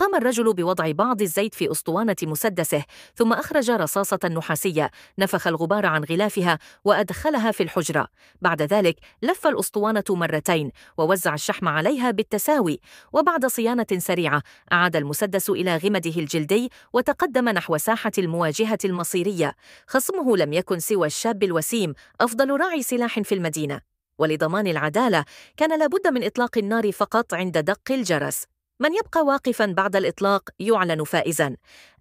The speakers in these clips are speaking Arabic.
قام الرجل بوضع بعض الزيت في أسطوانة مسدسه، ثم أخرج رصاصة نحاسية، نفخ الغبار عن غلافها وأدخلها في الحجرة. بعد ذلك لف الأسطوانة مرتين ووزع الشحم عليها بالتساوي، وبعد صيانة سريعة أعاد المسدس إلى غمده الجلدي وتقدم نحو ساحة المواجهة المصيرية. خصمه لم يكن سوى الشاب الوسيم، أفضل راعي سلاح في المدينة. ولضمان العدالة كان لابد من إطلاق النار فقط عند دق الجرس. من يبقى واقفاً بعد الإطلاق يعلن فائزاً،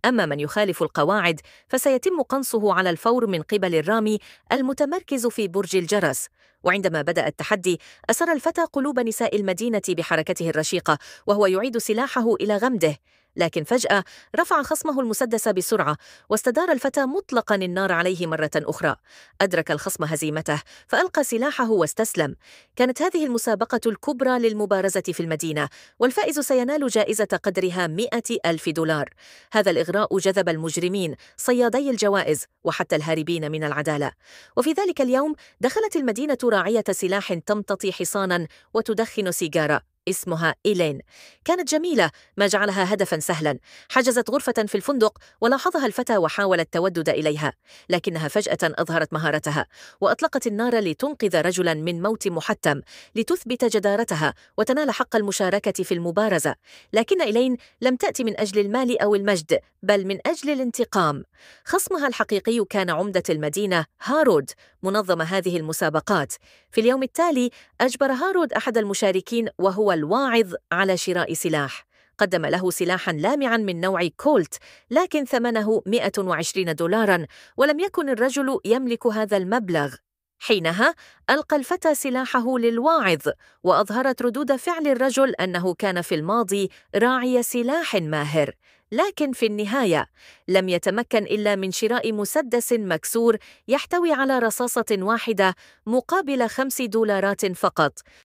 أما من يخالف القواعد فسيتم قنصه على الفور من قبل الرامي المتمركز في برج الجرس. وعندما بدأ التحدي أسر الفتى قلوب نساء المدينة بحركته الرشيقة وهو يعيد سلاحه إلى غمده، لكن فجأة رفع خصمه المسدس بسرعة واستدار الفتى مطلقاً النار عليه مرة أخرى. أدرك الخصم هزيمته فألقى سلاحه واستسلم. كانت هذه المسابقة الكبرى للمبارزة في المدينة، والفائز سينال جائزة قدرها 100,000 دولار. هذا الإغراء جذب المجرمين، صيادي الجوائز، وحتى الهاربين من العدالة. وفي ذلك اليوم دخلت المدينة راعية سلاح تمتطي حصاناً وتدخن سيجارة اسمها إيلين. كانت جميلة، ما جعلها هدفاً سهلاً. حجزت غرفة في الفندق ولاحظها الفتى وحاول التودد إليها، لكنها فجأة أظهرت مهارتها وأطلقت النار لتنقذ رجلاً من موت محتم، لتثبت جدارتها وتنال حق المشاركة في المبارزة. لكن إيلين لم تأتي من أجل المال أو المجد، بل من أجل الانتقام. خصمها الحقيقي كان عمدة المدينة هارود، منظم هذه المسابقات. في اليوم التالي أجبر هارود أحد المشاركين وهو الواعظ على شراء سلاح. قدم له سلاحاً لامعاً من نوع كولت، لكن ثمنه 120 دولاراً، ولم يكن الرجل يملك هذا المبلغ. حينها ألقى الفتى سلاحه للواعظ، وأظهرت ردود فعل الرجل أنه كان في الماضي راعي سلاح ماهر. لكن في النهاية لم يتمكن إلا من شراء مسدس مكسور يحتوي على رصاصة واحدة مقابل 5 دولارات فقط.